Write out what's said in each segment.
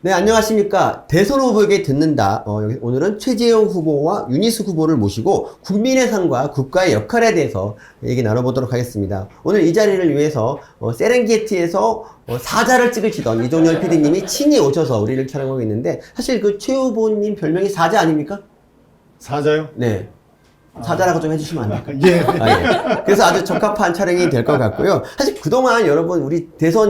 네, 안녕하십니까. 대선 후보에게 듣는다. 오늘은 최재형 후보와 윤희숙 후보를 모시고 국민의 삶과 국가의 역할에 대해서 얘기 나눠보도록 하겠습니다. 오늘 이 자리를 위해서 세렝게티에서 사자를 찍으시던 이종열 PD님이 친히 오셔서 우리를 촬영하고 있는데, 사실 그 최 후보님 별명이 사자 아닙니까? 사자요? 네. 사자라고 좀 해주시면 안 될까요? 예. 예. 그래서 아주 적합한 촬영이 될 것 같고요. 사실 그동안 여러분 우리 대선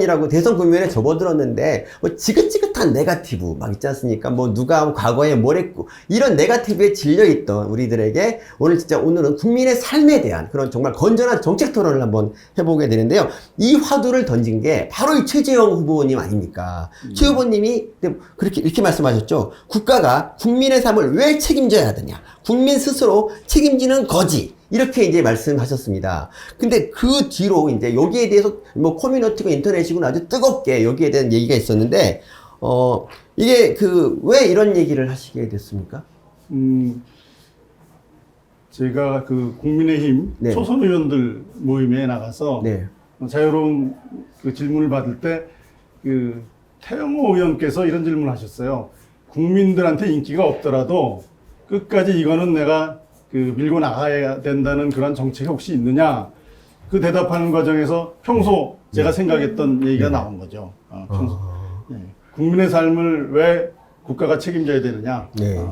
국면에 접어들었는데 뭐 지긋지긋한 네거티브 막 있지 않습니까? 뭐 누가 과거에 뭘 했고 이런 네거티브에 질려있던 우리들에게 오늘은 국민의 삶에 대한 그런 정말 건전한 정책 토론을 한번 해보게 되는데요. 이 화두를 던진 게 바로 이 최재형 후보님 아닙니까? 최 후보님이 이렇게 말씀하셨죠. 국가가 국민의 삶을 왜 책임져야 하느냐? 국민 스스로 책임지는 거지. 이렇게 이제 말씀하셨습니다. 근데 그 뒤로 이제 여기에 대해서 뭐 커뮤니티고 인터넷이고 아주 뜨겁게 여기에 대한 얘기가 있었는데, 이게 왜 이런 얘기를 하시게 됐습니까? 제가 국민의힘 네. 초선 의원들 모임에 나가서 네. 자유로운 질문을 받을 때 태영호 의원께서 이런 질문을 하셨어요. 국민들한테 인기가 없더라도 끝까지 이거는 내가 밀고 나가야 된다는 그런 정책이 혹시 있느냐? 그 대답하는 과정에서 평소 제가 생각했던 얘기가 나온 거죠. 평소. 네. 국민의 삶을 왜 국가가 책임져야 되느냐? 네.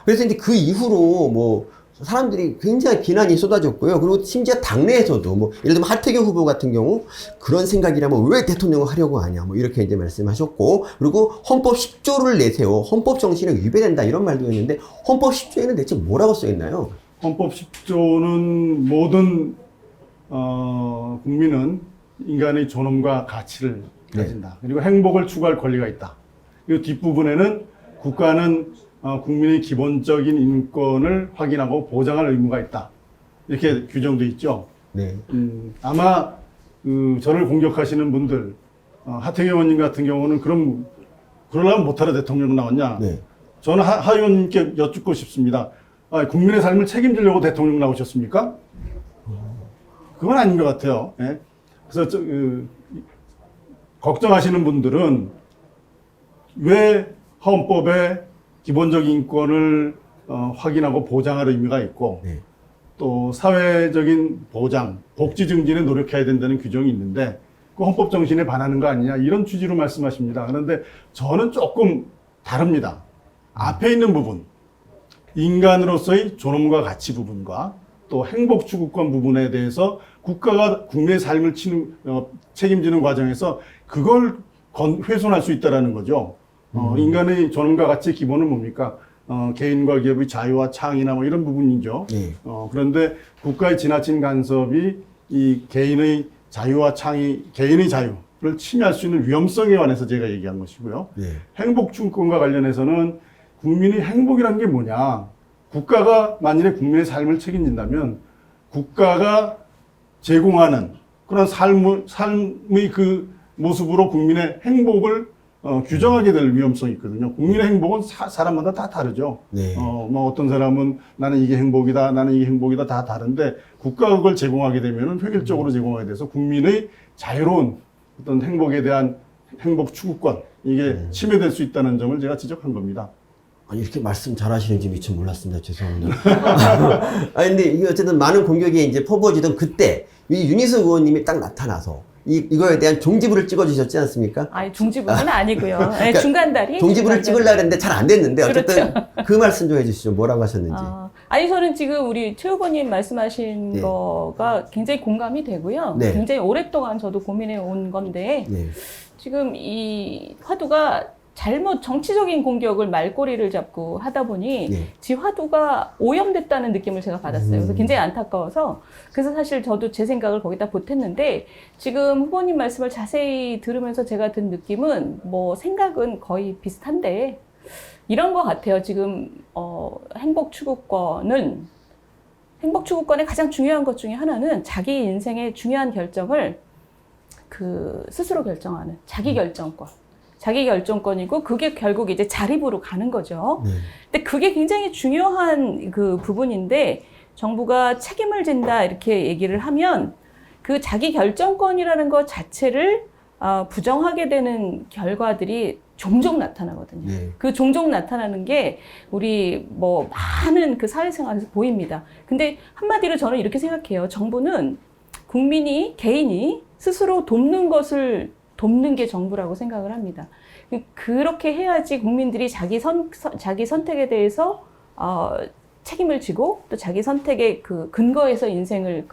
그래서 이제 그 이후로 뭐 사람들이 굉장히 비난이 쏟아졌고요. 그리고 심지어 당내에서도 뭐 예를 들면 하태경 후보 같은 경우 그런 생각이라면 왜 대통령을 하려고 하냐 뭐 이렇게 이제 말씀하셨고, 그리고 헌법 10조를 내세워 헌법 정신에 위배된다 이런 말도 했는데, 헌법 10조에는 대체 뭐라고 써 있나요? 헌법 10조는 모든 국민은 인간의 존엄과 가치를 가진다. 그리고 행복을 추구할 권리가 있다. 그리고 뒷부분에는 국가는 국민의 기본적인 인권을 확인하고 보장할 의무가 있다. 이렇게 규정돼 있죠. 네. 아마 저를 공격하시는 분들, 하태경 의원님 같은 경우는 그러려면 못하러 대통령 나왔냐? 네. 저는 하 의원님께 여쭙고 싶습니다. 국민의 삶을 책임지려고 대통령 나오셨습니까? 그건 아닌 것 같아요. 예? 그래서 걱정하시는 분들은 왜 헌법에 기본적인 인권을 확인하고 보장할 의미가 있고, 네. 또 사회적인 보장, 복지 증진에 노력해야 된다는 규정이 있는데 그 헌법 정신에 반하는 거 아니냐 이런 취지로 말씀하십니다. 그런데 저는 조금 다릅니다. 앞에 있는 부분, 인간으로서의 존엄과 가치 부분과 또 행복 추구권 부분에 대해서 국가가 국민의 삶을 책임지는 과정에서 그걸 훼손할 수 있다는 거죠. 인간의 존엄과 가치의 기본은 뭡니까? 개인과 기업의 자유와 창의나 뭐 이런 부분이죠. 네. 그런데 국가의 지나친 간섭이 이 개인의 자유와 창의, 개인의 자유를 침해할 수 있는 위험성에 관해서 제가 얘기한 것이고요. 네. 행복 추구권과 관련해서는 국민의 행복이라는 게 뭐냐? 국가가 만일에 국민의 삶을 책임진다면 국가가 제공하는 그런 삶의 모습으로 국민의 행복을 규정하게 될 위험성이 있거든요. 국민의 행복은 사람마다 다 다르죠. 네. 어떤 사람은 나는 이게 행복이다, 나는 이게 행복이다 다 다른데 국가가 그걸 제공하게 되면은 획일적으로 제공하게 돼서 국민의 자유로운 어떤 행복에 대한 행복 추구권 이게 침해될 수 있다는 점을 제가 지적한 겁니다. 아니, 이렇게 말씀 잘하시는지 미처 몰랐습니다. 죄송합니다. 근데 이게 어쨌든 많은 공격이 이제 퍼부어지던 그때 이 윤희숙 의원님이 딱 나타나서 이거에 대한 종지부를 찍어주셨지 않습니까? 아니, 종지부는 아니고요. 네, 그러니까 종지부를 중간다리. 찍으려고 했는데 잘 안 됐는데, 어쨌든 그렇죠. 그 말씀 좀 해주시죠. 뭐라고 하셨는지. 아니, 저는 지금 우리 최 후보님 말씀하신 네. 거가 굉장히 공감이 되고요. 네. 굉장히 오랫동안 저도 고민해 온 건데, 네. 지금 이 화두가 잘못 정치적인 공격을 말꼬리를 잡고 하다 보니 네. 지 화두가 오염됐다는 느낌을 제가 받았어요. 그래서 굉장히 안타까워서, 그래서 사실 저도 제 생각을 거기다 보탰는데, 지금 후보님 말씀을 자세히 들으면서 제가 든 느낌은 뭐 생각은 거의 비슷한데 이런 것 같아요. 지금 행복 추구권의 가장 중요한 것 중에 하나는 자기 인생의 중요한 결정을 스스로 결정하는 자기 결정권. 자기 결정권이고, 그게 결국 이제 자립으로 가는 거죠. 네. 근데 그게 굉장히 중요한 부분인데, 정부가 책임을 진다 이렇게 얘기를 하면 그 자기 결정권이라는 것 자체를 부정하게 되는 결과들이 종종 나타나거든요. 네. 그 종종 나타나는 게 우리 뭐 많은 그 사회생활에서 보입니다. 근데 한마디로 저는 이렇게 생각해요. 정부는 국민이, 개인이 스스로 돕는 것을 돕는 게 정부라고 생각을 합니다. 그렇게 해야지 국민들이 자기 선택에 대해서 책임을 지고 또 자기 선택의 그 근거에서 인생을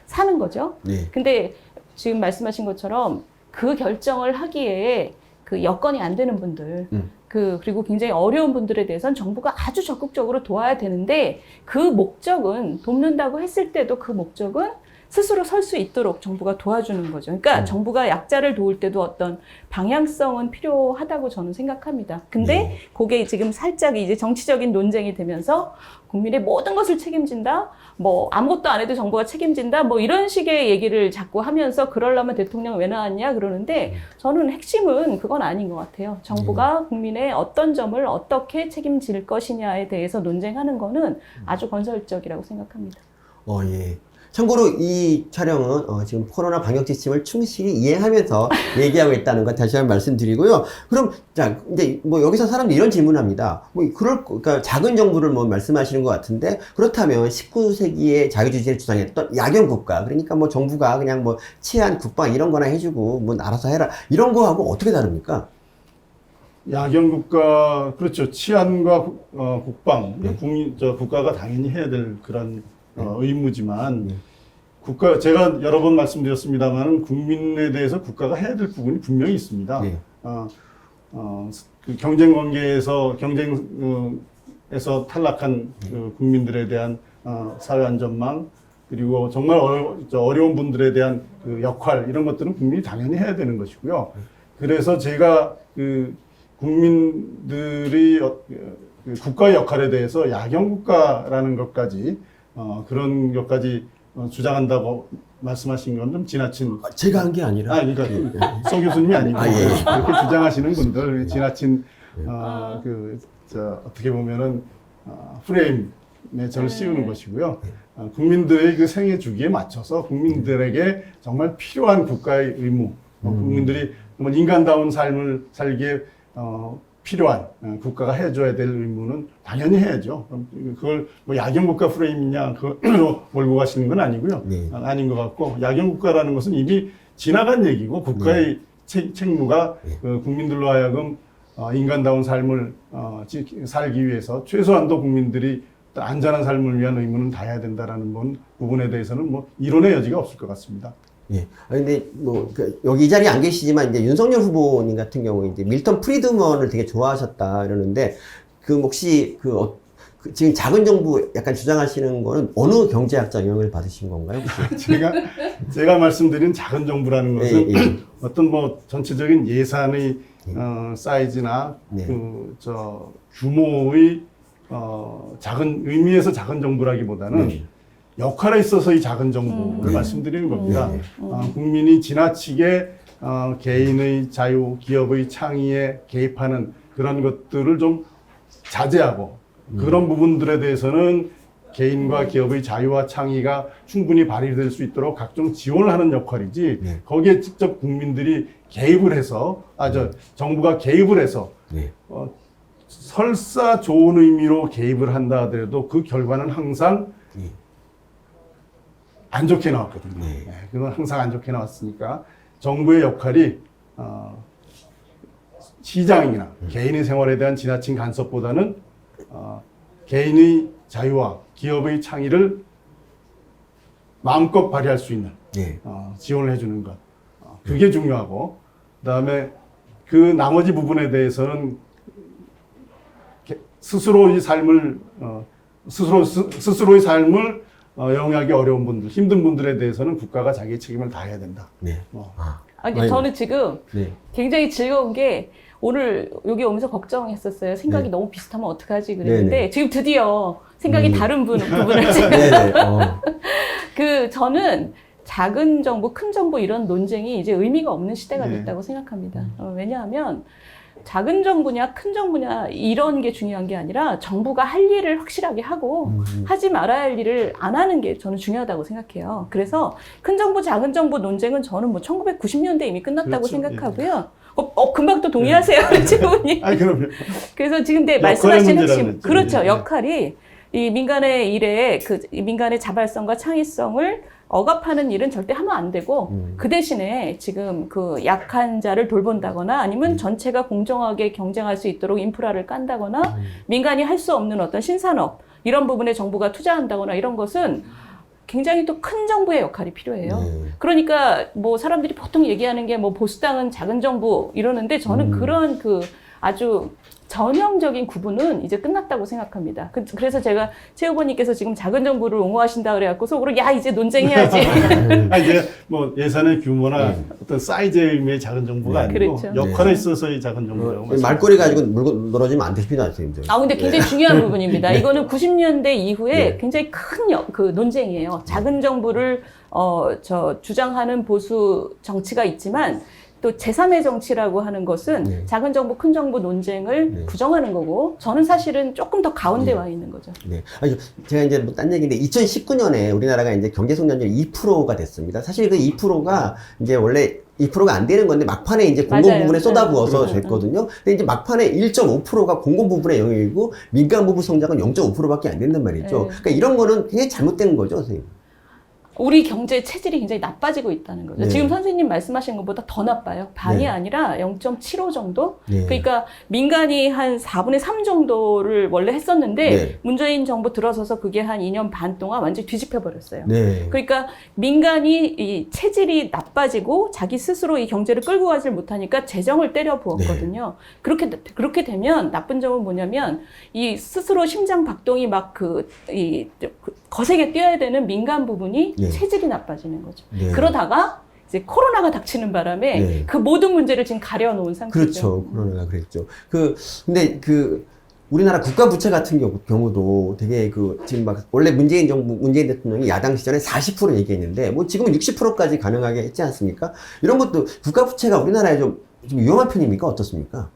사는 거죠. 네. 근데 지금 말씀하신 것처럼 그 결정을 하기에 그 여건이 안 되는 분들, 그리고 굉장히 어려운 분들에 대해서는 정부가 아주 적극적으로 도와야 되는데 그 목적은 돕는다고 했을 때도 그 목적은 스스로 설 수 있도록 정부가 도와주는 거죠. 그러니까 정부가 약자를 도울 때도 어떤 방향성은 필요하다고 저는 생각합니다. 근데 그게 지금 살짝 이제 정치적인 논쟁이 되면서 국민의 모든 것을 책임진다? 뭐 아무것도 안 해도 정부가 책임진다? 뭐 이런 식의 얘기를 자꾸 하면서 그러려면 대통령 왜 나왔냐 그러는데 저는 핵심은 그건 아닌 것 같아요. 정부가 국민의 어떤 점을 어떻게 책임질 것이냐에 대해서 논쟁하는 거는 아주 건설적이라고 생각합니다. 예. 참고로 이 촬영은 지금 코로나 방역 지침을 충실히 이행하면서 얘기하고 있다는 것 다시 한번 말씀드리고요. 그럼 자 이제 뭐 여기서 사람들이 이런 질문합니다. 뭐 그러니까 작은 정부를 뭐 말씀하시는 것 같은데 그렇다면 19세기의 자유주의를 주장했던 야경 국가 그러니까 뭐 정부가 그냥 뭐 치안 국방 이런 거나 해주고 뭐 알아서 해라 이런 거하고 어떻게 다릅니까? 야경 국가 그렇죠. 치안과 국방 네. 국가가 당연히 해야 될 그런 의무지만 제가 여러 번 말씀드렸습니다만 국민에 대해서 국가가 해야 될 부분이 분명히 있습니다. 네. 그 경쟁 관계에서 경쟁에서 탈락한 그 국민들에 대한 사회 안전망 그리고 정말 어려운 분들에 대한 그 역할 이런 것들은 국민이 당연히 해야 되는 것이고요. 그래서 제가 그 국민들이 그 국가의 역할에 대해서 야경 국가라는 것까지 그런 것까지 주장한다고 말씀하신 건 좀 지나친. 제가 한 게 아니라. 그러니까 서 교수님이 아니고 예. 그렇게 주장하시는 분들 지나친 어떻게 보면은 프레임에 저를 씌우는 것이고요. 국민들의 그 생애 주기에 맞춰서 국민들에게 정말 필요한 국가의 의무, 국민들이 정말 인간다운 삶을 살기에 필요한 국가가 해줘야 될 의무는 당연히 해야죠. 그걸 뭐 야경국가 프레임이냐 그걸로 몰고 가시는 건 아니고요. 네. 아닌 것 같고 야경국가라는 것은 이미 지나간 얘기고 국가의 책무가 국민들로 하여금 인간다운 삶을 살기 위해서 최소한도 국민들이 안전한 삶을 위한 의무는 다해야 된다라는 부분에 대해서는 뭐 이론의 여지가 없을 것 같습니다. 예. 근데 여기 이 자리에 안 계시지만 이제 윤석열 후보님 같은 경우에 이제 밀턴 프리드먼을 되게 좋아하셨다 이러는데 혹시 지금 작은 정부 약간 주장하시는 거는 어느 경제학자 영향을 받으신 건가요? 제가 말씀드린 작은 정부라는 것은 어떤 뭐 전체적인 예산의 사이즈나 규모의 작은 의미에서 작은 정부라기보다는 역할에 있어서 이 작은 정부를 말씀드리는 겁니다. 국민이 지나치게 개인의 자유, 기업의 창의에 개입하는 그런 것들을 좀 자제하고 그런 부분들에 대해서는 개인과 기업의 자유와 창의가 충분히 발휘될 수 있도록 각종 지원을 하는 역할이지 거기에 직접 국민들이 개입을 해서 정부가 개입을 해서 설사 좋은 의미로 개입을 한다 하더라도 그 결과는 항상 안 좋게 나왔거든요. 그건 항상 안 좋게 나왔으니까 정부의 역할이 시장이나 개인의 생활에 대한 지나친 간섭보다는 개인의 자유와 기업의 창의를 마음껏 발휘할 수 있는 지원을 해주는 것. 그게 중요하고 그다음에 그 나머지 부분에 대해서는 스스로의 삶을 영위하기 어려운 분들, 힘든 분들에 대해서는 국가가 자기의 책임을 다해야 된다. 저는 지금 굉장히 즐거운 게 오늘 여기 오면서 걱정했었어요. 생각이 너무 비슷하면 어떡하지 그랬는데 지금 드디어 생각이 다른 부분을 저는 작은 정부, 큰 정부 이런 논쟁이 이제 의미가 없는 시대가 됐다고 생각합니다. 왜냐하면 작은 정부냐 큰 정부냐 이런 게 중요한 게 아니라 정부가 할 일을 확실하게 하고 하지 말아야 할 일을 안 하는 게 저는 중요하다고 생각해요. 그래서 큰 정부 작은 정부 논쟁은 저는 뭐 1990년대 이미 끝났다고 생각하고요. 금방 또 동의하세요, 최고님. 아니, 그럼요. 그래서 지금 근데 역할의 말씀하신 문제라고 핵심, 그랬죠. 그렇죠. 예. 역할이 이 민간의 일에 이 민간의 자발성과 창의성을 억압하는 일은 절대 하면 안 되고 그 대신에 지금 그 약한 자를 돌본다거나 아니면 전체가 공정하게 경쟁할 수 있도록 인프라를 깐다거나 민간이 할 수 없는 어떤 신산업 이런 부분에 정부가 투자한다거나 이런 것은 굉장히 또 큰 정부의 역할이 필요해요. 그러니까 뭐 사람들이 보통 얘기하는 게 뭐 보수당은 작은 정부 이러는데 저는 그런 그 아주 전형적인 구분은 이제 끝났다고 생각합니다. 그래서 제가 최 후보님께서 지금 작은 정부를 옹호하신다 그래갖고 속으로 야 이제 논쟁해야지. 이제 뭐 예산의 규모나 어떤 사이즈의 의미의 작은 정부가 아니고 그렇죠. 역할에 있어서의 작은 정부라고 말꼬리 가지고 물고 늘어지면 안 되십니다, 선생님. 아 근데 굉장히 중요한 부분입니다. 이거는 90년대 이후에 네. 굉장히 큰 그 논쟁이에요. 작은 정부를 주장하는 보수 정치가 있지만 또 제3의 정치라고 하는 것은 작은 정부, 큰 정부 논쟁을 부정하는 거고 저는 사실은 조금 더 가운데 와 있는 거죠. 네. 아니, 제가 이제 뭐 딴 얘기인데 2019년에 우리나라가 이제 경제 성장률이 2%가 됐습니다. 사실 그 2%가 이제 원래 2%가 안 되는 건데 막판에 이제 공공 맞아요. 부분에 쏟아부어서 그렇죠. 됐거든요. 근데 이제 막판에 1.5%가 공공 부분의 영역이고 민간 부분 성장은 0.5%밖에 안 된단 말이죠. 그러니까 이런 거는 굉장히 잘못된 거죠, 선생님. 우리 경제 체질이 굉장히 나빠지고 있다는 거죠. 네. 지금 선생님 말씀하신 것보다 더 나빠요. 반이 네. 아니라 0.75 정도? 네. 그러니까 민간이 한 4분의 3 정도를 원래 했었는데 네. 문재인 정부 들어서서 그게 한 2년 반 동안 완전히 뒤집혀 버렸어요. 네. 그러니까 민간이 이 체질이 나빠지고 자기 스스로 이 경제를 끌고 가질 못하니까 재정을 때려 부었거든요. 그렇게 되면 나쁜 점은 뭐냐면 이 스스로 심장 박동이 막 거세게 뛰어야 되는 민간 부분이 네. 체질이 나빠지는 거죠. 네. 그러다가 이제 코로나가 닥치는 바람에 네. 그 모든 문제를 지금 가려놓은 상태죠. 그렇죠. 코로나가 그랬죠. 근데 우리나라 국가 부채 같은 경우도 되게 지금 막 원래 문재인 대통령이 야당 시절에 40% 얘기했는데 뭐 지금은 60%까지 가능하게 했지 않습니까? 이런 것도 국가 부채가 우리나라에 좀 위험한 편입니까? 어떻습니까?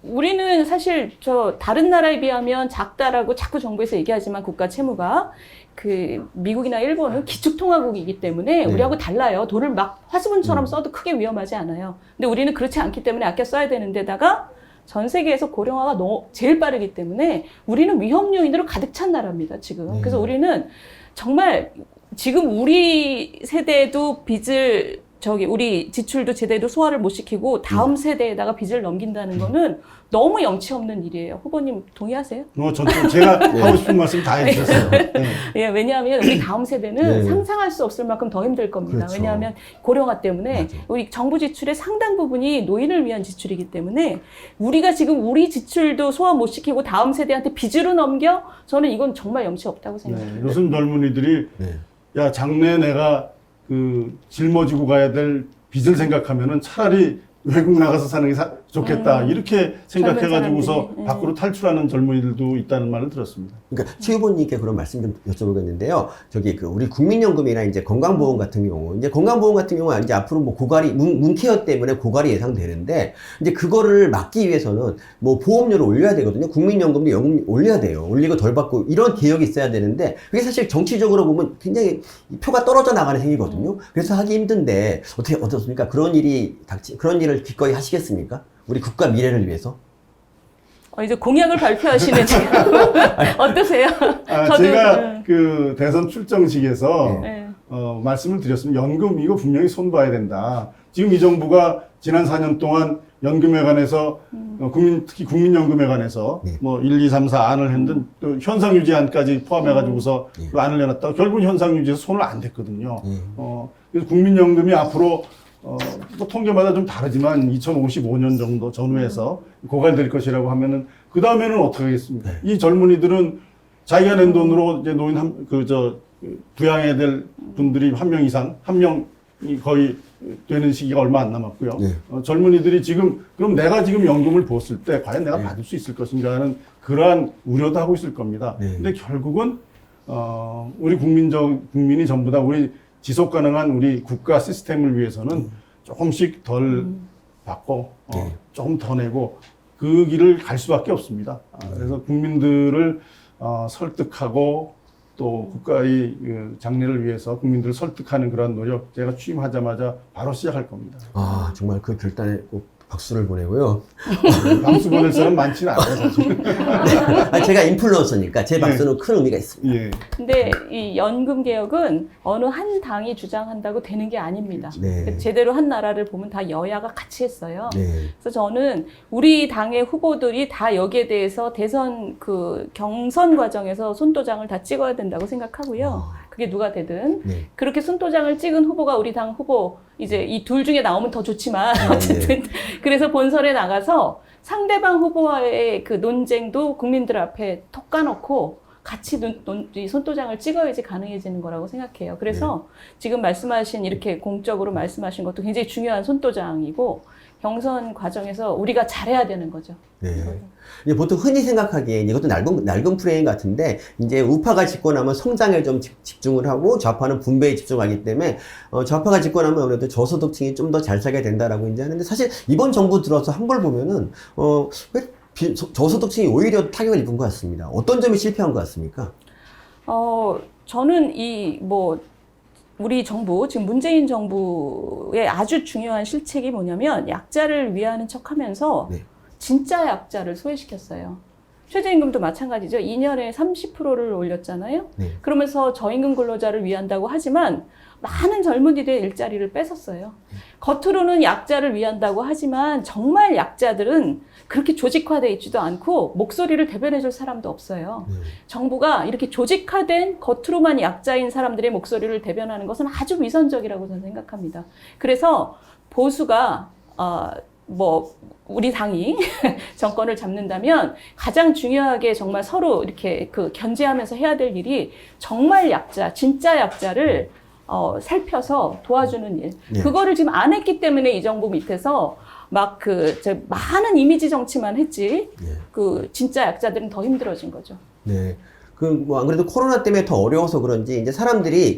우리는 사실 다른 나라에 비하면 작다라고 자꾸 정부에서 얘기하지만 국가 채무가 미국이나 일본은 기축통화국이기 때문에 네. 우리하고 달라요. 돈을 막 화수분처럼 써도 크게 위험하지 않아요. 근데 우리는 그렇지 않기 때문에 아껴 써야 되는 데다가 전 세계에서 고령화가 제일 빠르기 때문에 우리는 위험 요인으로 가득 찬 나라입니다, 지금. 그래서 우리는 정말 지금 우리 세대도 우리 지출도 제대로 소화를 못 시키고 다음 세대에다가 빚을 넘긴다는 거는 너무 염치 없는 일이에요. 후보님 동의하세요? 제가 하고 싶은 말씀 다 해주셨어요. 네. 예, 왜냐하면 우리 다음 세대는 네. 상상할 수 없을 만큼 더 힘들 겁니다. 그렇죠. 왜냐하면 고령화 때문에 맞아. 우리 정부 지출의 상당 부분이 노인을 위한 지출이기 때문에 우리가 지금 우리 지출도 소화 못 시키고 다음 세대한테 빚으로 넘겨? 저는 이건 정말 염치 없다고 생각합니다. 요즘 젊은이들이 야 장래 내가 짊어지고 가야 될 빚을 생각하면은 차라리 외국 나가서 사는 게 좋겠다. 이렇게 생각해가지고서 사람들이. 밖으로 탈출하는 젊은이들도 있다는 말을 들었습니다. 그러니까 최 후보님께 그런 말씀 좀 여쭤보겠는데요. 우리 국민연금이나 이제 건강보험 같은 경우, 이제 건강보험 같은 경우는 이제 앞으로 뭐 문케어 때문에 고갈이 예상되는데, 이제 그거를 막기 위해서는 뭐 보험료를 올려야 되거든요. 국민연금도 연금 올려야 돼요. 올리고 덜 받고 이런 개혁이 있어야 되는데, 그게 사실 정치적으로 보면 굉장히 표가 떨어져 나가는 행위거든요. 그래서 하기 힘든데, 어떻습니까? 그런 일을 기꺼이 하시겠습니까? 우리 국가 미래를 위해서? 이제 공약을 발표하시는 지금 어떠세요? 제가 대선 출정식에서 네. 말씀을 드렸습니다. 연금 이거 분명히 손봐야 된다. 지금 이 정부가 지난 4년 동안 연금에 관해서 특히 국민연금에 관해서 뭐 1, 2, 3, 4 안을 했는데 또 현상유지안까지 포함해가지고서 그 안을 내놨다가 결국 현상유지에서 손을 안 댔거든요. 그래서 국민연금이 앞으로 뭐 통계마다 좀 다르지만 2055년 정도 전후에서 고갈될 것이라고 하면은 그 다음에는 어떻게 하겠습니까? 이 젊은이들은 자기가 낸 돈으로 이제 노인 부양해야 될 분들이 한 명이 거의 되는 시기가 얼마 안 남았고요. 젊은이들이 그럼 내가 지금 연금을 부었을 때 과연 내가 받을 수 있을 것인가 하는 그러한 우려도 하고 있을 겁니다. 근데 결국은 우리 국민이 전부 다 우리 지속 가능한 우리 국가 시스템을 위해서는 조금씩 덜 받고 조금 더 내고 그 길을 갈 수밖에 없습니다. 그래서 국민들을 설득하고 또 국가의 그 장래를 위해서 국민들을 설득하는 그런 노력 제가 취임하자마자 바로 시작할 겁니다. 아, 정말 그 결단에 꼭 박수를 보내고요. 박수 보낼 사람 많지는 않아요, 사실. 아, 제가 인플루언서니까 제 박수는 큰 의미가 있습니다. 예. 근데 이 연금 개혁은 어느 한 당이 주장한다고 되는 게 아닙니다. 네. 제대로 한 나라를 보면 다 여야가 같이 했어요. 네. 그래서 저는 우리 당의 후보들이 다 여기에 대해서 대선 그 경선 과정에서 손도장을 다 찍어야 된다고 생각하고요. 그게 누가 되든 네. 그렇게 손도장을 찍은 후보가 우리 당 후보 이제 이 둘 중에 나오면 더 좋지만 어쨌든 그래서 본선에 나가서 상대방 후보와의 그 논쟁도 국민들 앞에 톡 까놓고 같이 이 손도장을 찍어야지 가능해지는 거라고 생각해요. 그래서 지금 말씀하신 이렇게 공적으로 말씀하신 것도 굉장히 중요한 손도장이고 경선 과정에서 우리가 잘해야 되는 거죠. 네. 이제 보통 흔히 생각하기엔 이것도 낡은 프레임 같은데, 이제 우파가 집권 하면 성장에 좀 집중을 하고 좌파는 분배에 집중하기 때문에, 좌파가 집권 하면 아무래도 저소득층이 좀 더 잘 살게 된다라고 이제 하는데, 사실 이번 정부 들어서 한 걸 보면은, 왜 저소득층이 오히려 타격을 입은 것 같습니다. 어떤 점이 실패한 것 같습니까? 저는 우리 정부, 지금 문재인 정부의 아주 중요한 실책이 뭐냐면 약자를 위하는 척 하면서 네. 진짜 약자를 소외시켰어요. 최저임금도 마찬가지죠. 2년에 30%를 올렸잖아요. 네. 그러면서 저임금 근로자를 위한다고 하지만 많은 젊은이들의 일자리를 뺏었어요. 겉으로는 약자를 위한다고 하지만 정말 약자들은 그렇게 조직화되어 있지도 않고 목소리를 대변해줄 사람도 없어요. 정부가 이렇게 조직화된 겉으로만 약자인 사람들의 목소리를 대변하는 것은 아주 위선적이라고 저는 생각합니다. 그래서 보수가 우리 당이 정권을 잡는다면 가장 중요하게 정말 서로 이렇게 견제하면서 해야 될 일이 정말 약자, 진짜 약자를 살펴서 도와주는 일. 네. 그거를 지금 안 했기 때문에 이 정부 밑에서 많은 이미지 정치만 했지. 네. 진짜 약자들은 더 힘들어진 거죠. 네. 안 그래도 코로나 때문에 더 어려워서 그런지, 이제 사람들이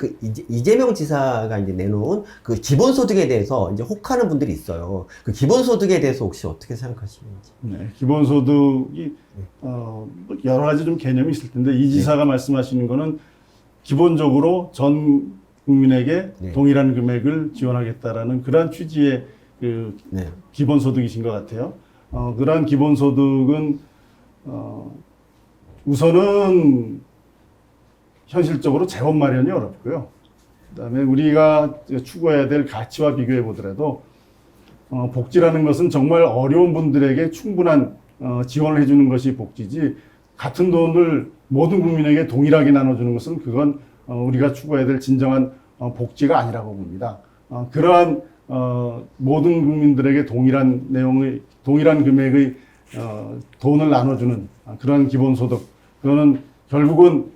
이재명 지사가 이제 내놓은 그 기본소득에 대해서 이제 혹하는 분들이 있어요. 그 기본소득에 대해서 혹시 어떻게 생각하시는지? 네, 기본소득이, 여러 가지 좀 개념이 있을 텐데, 이 지사가 말씀하시는 거는 기본적으로 전 국민에게 네. 동일한 금액을 지원하겠다라는 그러한 취지의 네. 기본소득이신 것 같아요. 그러한 기본소득은, 우선은 현실적으로 재원 마련이 어렵고요. 그다음에 우리가 추구해야 될 가치와 비교해 보더라도 복지라는 것은 정말 어려운 분들에게 충분한 지원을 해주는 것이 복지지, 같은 돈을 모든 국민에게 동일하게 나눠주는 것은 그건 우리가 추구해야 될 진정한 복지가 아니라고 봅니다. 그러한 모든 국민들에게 동일한 금액의 돈을 나눠주는 그런 기본소득, 그거는 결국은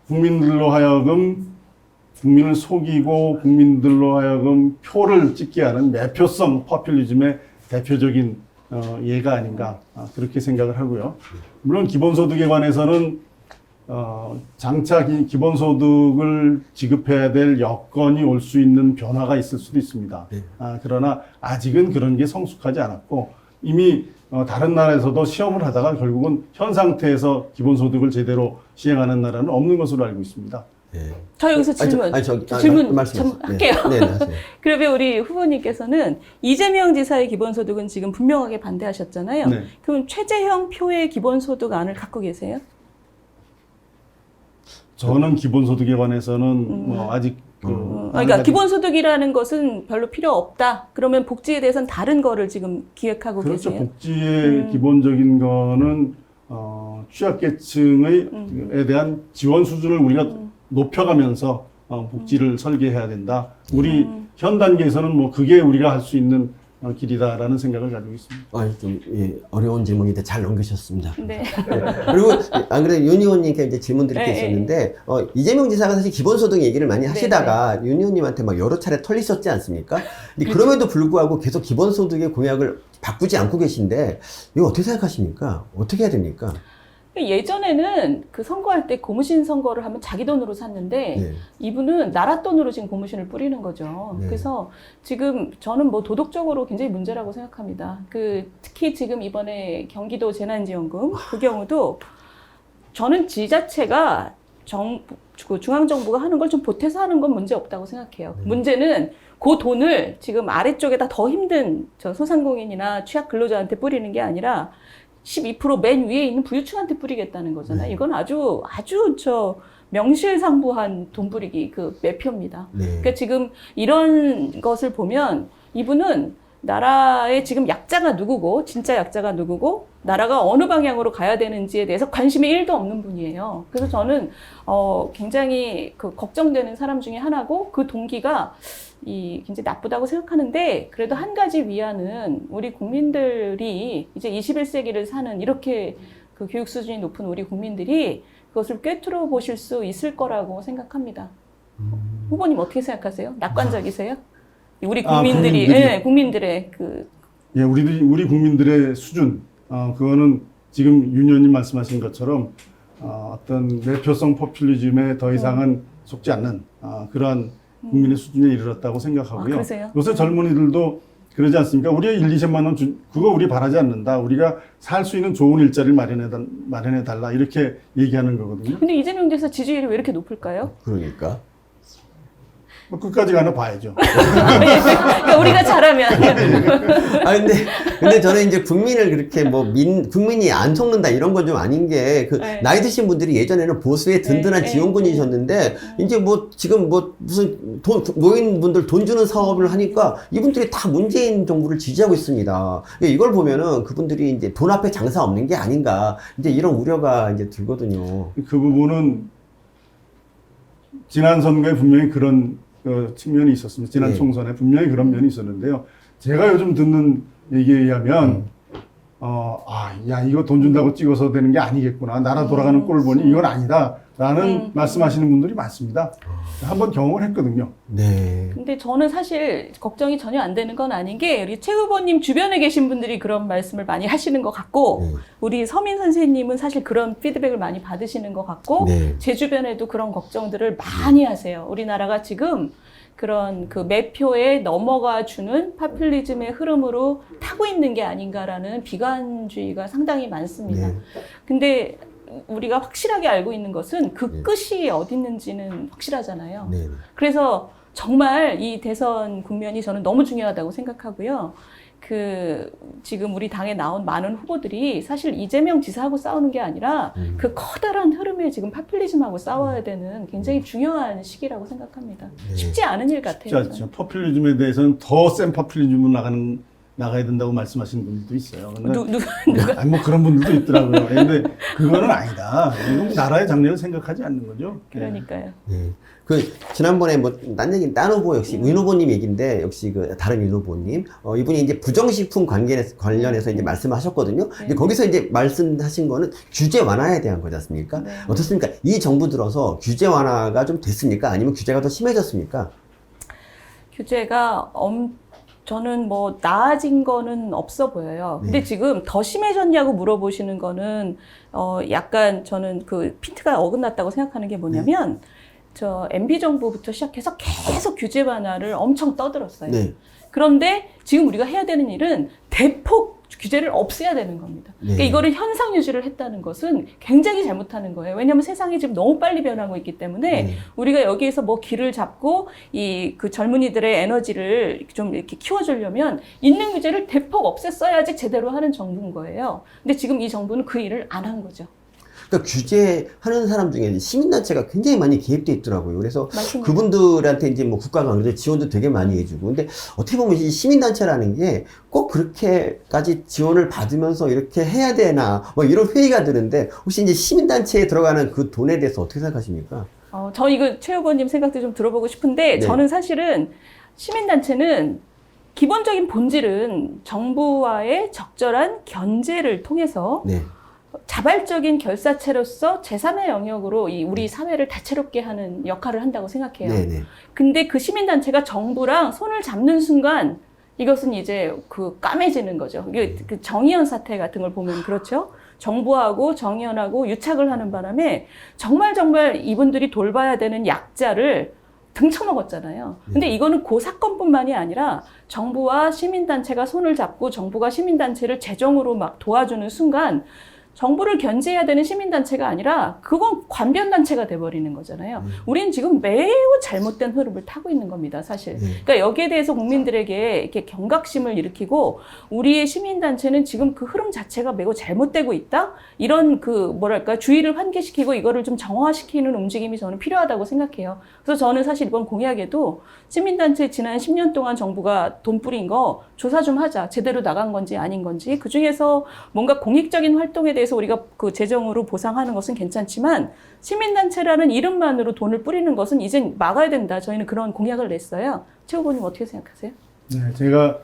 국민들로 하여금 국민을 속이고 국민들로 하여금 표를 찍게 하는 매표성 퍼퓰리즘의 대표적인 예가 아닌가, 그렇게 생각을 하고요. 물론 기본소득에 관해서는 장차 기본소득을 지급해야 될 여건이 올 수 있는 변화가 있을 수도 있습니다. 네. 그러나 아직은 그런 게 성숙하지 않았고, 이미 다른 나라에서도 시험을 하다가 결국은 현 상태에서 기본소득을 제대로 시행하는 나라는 없는 것으로 알고 있습니다. 네. 저 여기서 질문, 말씀하세요. 할게요. 네, 네, 하세요. 그러면 우리 후보님께서는 이재명 지사의 기본소득은 지금 분명하게 반대하셨잖아요. 네. 그럼 최재형 표의 기본소득안을 갖고 계세요? 저는 기본소득에 관해서는 아직 그러니까 기본소득이라는 것은 별로 필요 없다. 그러면 복지에 대해서는 다른 거를 지금 기획하고 그렇죠. 계세요? 복지의 기본적인 거는 취약계층에 대한 지원 수준을 우리가 높여가면서 복지를 설계해야 된다. 우리 현 단계에서는 그게 우리가 할 수 있는 길이다라는 생각을 가지고 있습니다. 어려운 질문인데 잘 넘기셨습니다. 네. 그리고 안 그래도 윤 의원님께 이제 질문 드릴 게 네, 있었는데, 이재명 지사가 사실 기본소득 얘기를 많이 하시다가 윤 의원님한테 막 여러 차례 털리셨지 않습니까? 근데 그럼에도 불구하고 계속 기본소득의 공약을 바꾸지 않고 계신데, 이거 어떻게 생각하십니까? 어떻게 해야 됩니까? 예전에는 그 선거할 때 고무신 선거를 하면 자기 돈으로 샀는데 네. 이분은 나라 돈으로 지금 고무신을 뿌리는 거죠. 네. 그래서 지금 저는 도덕적으로 굉장히 문제라고 생각합니다. 특히 지금 이번에 경기도 재난지원금 그 경우도 저는 지자체가 그 중앙정부가 하는 걸 좀 보태서 하는 건 문제 없다고 생각해요. 문제는 그 돈을 지금 아래쪽에다 더 힘든 저 소상공인이나 취약 근로자한테 뿌리는 게 아니라 12%맨 위에 있는 부유층한테 뿌리겠다는 거잖아요. 이건 아주 명실상부한 돈 뿌리기 그 매표입니다. 그러니까 지금 이런 것을 보면 이분은 나라의 지금 약자가 누구고 진짜 약자가 누구고 나라가 어느 방향으로 가야 되는지에 대해서 관심이 1도 없는 분이에요. 그래서 저는 굉장히 그 걱정되는 사람 중에 하나고 그 동기가 굉장히 나쁘다고 생각하는데 그래도 한 가지 위안은 우리 국민들이 이제 21세기를 사는 이렇게 그 교육 수준이 높은 우리 국민들이 그것을 꿰뚫어 보실 수 있을 거라고 생각합니다. 후보님 어떻게 생각하세요? 낙관적이세요? 우리 국민들이, 예, 국민들의 예, 우리 국민들의 수준, 그거는 지금 윤 의원님 말씀하신 것처럼 어떤 매표성 포퓰리즘에 더 이상은 속지 않는 그러한 국민의 수준에 이르렀다고 생각하고요. 요새 젊은이들도 그러지 않습니까? 우리가 1, 2천만 원 그거 우리 바라지 않는다. 우리가 살 수 있는 좋은 일자리를 마련해 달라 이렇게 얘기하는 거거든요. 근데 이재명 지사 지지율이 왜 이렇게 높을까요? 그러니까. 끝까지 가나 봐야죠. 그러니까 우리가 잘하면. 근데 저는 이제 국민을 그렇게 국민이 안 속는다 이런 건 좀 아닌 게, 네. 나이 드신 분들이 예전에는 보수의 든든한 네. 지원군이셨는데, 이제 지금 무슨 노인분들 돈 주는 사업을 하니까 이분들이 다 문재인 정부를 지지하고 있습니다. 이걸 보면은 그분들이 이제 돈 앞에 장사 없는 게 아닌가, 이제 이런 우려가 이제 들거든요. 그 부분은 지난 선거에 분명히 그런 측면이 있었습니다. 지난 총선에 분명히 그런 면이 있었는데요. 제가 요즘 듣는 얘기에 의하면, 이거 돈 준다고 찍어서 되는 게 아니겠구나. 나라 돌아가는 꼴을 보니 이건 아니다. 라는 말씀하시는 분들이 많습니다. 한번 경험을 했거든요. 네. 근데 저는 사실 걱정이 전혀 안 되는 건 아닌 게 우리 최 후보님 주변에 계신 분들이 그런 말씀을 많이 하시는 것 같고 우리 서민 선생님은 사실 그런 피드백을 많이 받으시는 것 같고 제 주변에도 그런 걱정들을 많이 하세요. 우리나라가 지금 그런 그 매표에 넘어가 주는 파퓰리즘의 흐름으로 타고 있는 게 아닌가라는 비관주의가 상당히 많습니다. 근데 우리가 확실하게 알고 있는 것은 그 끝이 어디 있는지는 확실하잖아요. 그래서 정말 이 대선 국면이 저는 너무 중요하다고 생각하고요. 지금 우리 당에 나온 많은 후보들이 사실 이재명 지사하고 싸우는 게 아니라 그 커다란 흐름에 지금 파퓰리즘하고 싸워야 되는 굉장히 중요한 시기라고 생각합니다. 쉽지 않은 일 같아요. 쉽지 않죠. 포퓰리즘에 대해서는 더 센 포퓰리즘으로 나가야 된다고 말씀하시는 분들도 있어요. 누가? 아니, 그런 분들도 있더라고요. 근데 그거는 아니다. 이건 나라의 장래를 생각하지 않는 거죠. 그러니까요. 지난번에 딴 후보 역시 윤 후보님 얘기인데, 역시 다른 윤 후보님, 이분이 이제 부정식품 관련해서 이제 말씀하셨거든요. 근데 거기서 이제 말씀하신 거는 규제 완화에 대한 거지 않습니까? 어떻습니까? 이 정부 들어서 규제 완화가 좀 됐습니까? 아니면 규제가 더 심해졌습니까? 규제가 저는 나아진 거는 없어 보여요. 근데 지금 더 심해졌냐고 물어보시는 거는, 약간 저는 그 핀트가 어긋났다고 생각하는 게 뭐냐면, MB정부부터 시작해서 계속 규제 완화를 엄청 떠들었어요. 그런데 지금 우리가 해야 되는 일은 대폭 규제를 없애야 되는 겁니다. 그러니까 이거를 현상 유지를 했다는 것은 굉장히 잘못하는 거예요. 왜냐하면 세상이 지금 너무 빨리 변하고 있기 때문에 우리가 여기에서 길을 잡고 그 젊은이들의 에너지를 좀 이렇게 키워주려면 있는 규제를 대폭 없앴어야지 제대로 하는 정부인 거예요. 근데 지금 이 정부는 그 일을 안 한 거죠. 그러니까 규제하는 사람 중에 시민단체가 굉장히 많이 개입돼 있더라고요. 그래서 맞습니다. 그분들한테 이제 국가가 그래도 지원도 되게 많이 해주고. 근데 어떻게 보면 이 시민단체라는 게 꼭 그렇게까지 지원을 받으면서 이렇게 해야 되나, 이런 회의가 드는데, 혹시 이제 시민단체에 들어가는 그 돈에 대해서 어떻게 생각하십니까? 저 이거 최 후보님 생각도 좀 들어보고 싶은데, 저는 사실은 시민단체는 기본적인 본질은 정부와의 적절한 견제를 통해서 자발적인 결사체로서 제3의 영역으로 우리 사회를 다채롭게 하는 역할을 한다고 생각해요. 근데 그 시민단체가 정부랑 손을 잡는 순간 이것은 이제 까매지는 거죠. 그 정의연 사태 같은 걸 보면 그렇죠. 정부하고 정의연하고 유착을 하는 바람에 정말 이분들이 돌봐야 되는 약자를 등쳐먹었잖아요. 근데 이거는 그 사건뿐만이 아니라 정부와 시민단체가 손을 잡고 정부가 시민단체를 재정으로 막 도와주는 순간 정부를 견제해야 되는 시민단체가 아니라 그건 관변단체가 돼버리는 거잖아요. 우리는 지금 매우 잘못된 흐름을 타고 있는 겁니다, 사실. 그러니까 여기에 대해서 국민들에게 이렇게 경각심을 일으키고 우리의 시민단체는 지금 그 흐름 자체가 매우 잘못되고 있다? 이런 주의를 환기시키고 이거를 좀 정화시키는 움직임이 저는 필요하다고 생각해요. 그래서 저는 사실 이번 공약에도 시민단체 지난 10년 동안 정부가 돈 뿌린 거 조사 좀 하자. 제대로 나간 건지 아닌 건지. 그 중에서 뭔가 공익적인 활동에 대해서 우리가 그 재정으로 보상하는 것은 괜찮지만 시민단체라는 이름만으로 돈을 뿌리는 것은 이젠 막아야 된다. 저희는 그런 공약을 냈어요. 최 후보님 어떻게 생각하세요? 네, 제가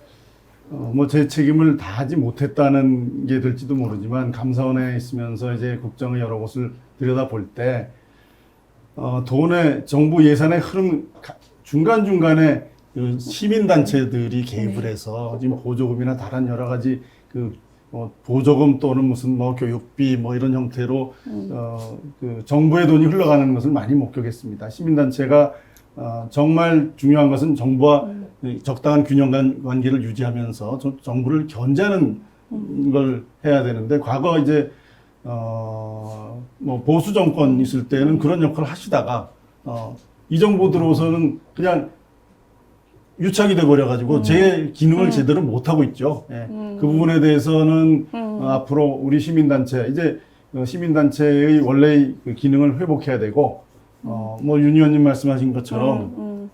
제 책임을 다하지 못했다는 게 될지도 모르지만 감사원에 있으면서 이제 국정의 여러 곳을 들여다볼 때 돈의 정부 예산의 흐름 중간중간에 그 시민단체들이 개입을 해서 지금 보조금이나 다른 여러 가지 보조금 또는 무슨 교육비 이런 형태로 그 정부의 돈이 흘러가는 것을 많이 목격했습니다. 시민단체가 정말 중요한 것은 정부와 적당한 균형 관계를 유지하면서 정부를 견제하는 걸 해야 되는데 과거 이제 보수 정권 있을 때는 그런 역할을 하시다가 이 정부 들어서는 그냥 유착이 돼버려가지고 제 기능을 제대로 못하고 있죠. 예. 그 부분에 대해서는 앞으로 우리 시민단체, 이제 시민단체의 원래의 그 기능을 회복해야 되고, 윤 의원님 말씀하신 것처럼,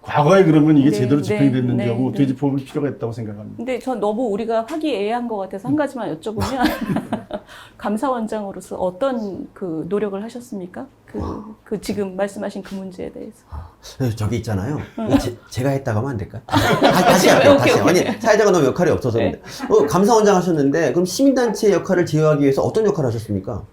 과거에 그러면 이게 제대로 집행됐는지 하고 되짚어볼 필요가 있다고 생각합니다. 근데 전 너무 우리가 화기애애한 것 같아서 한 가지만 여쭤보면 감사원장으로서 어떤 그 노력을 하셨습니까? 그 지금 말씀하신 그 문제에 대해서. 저기 있잖아요. 제가 했다고 하면 안 될까? 다시 할게요. 다시. 아니, 사회자가 너무 역할이 없어서. 네. 감사원장 하셨는데 그럼 시민단체 역할을 제어하기 위해서 어떤 역할을 하셨습니까?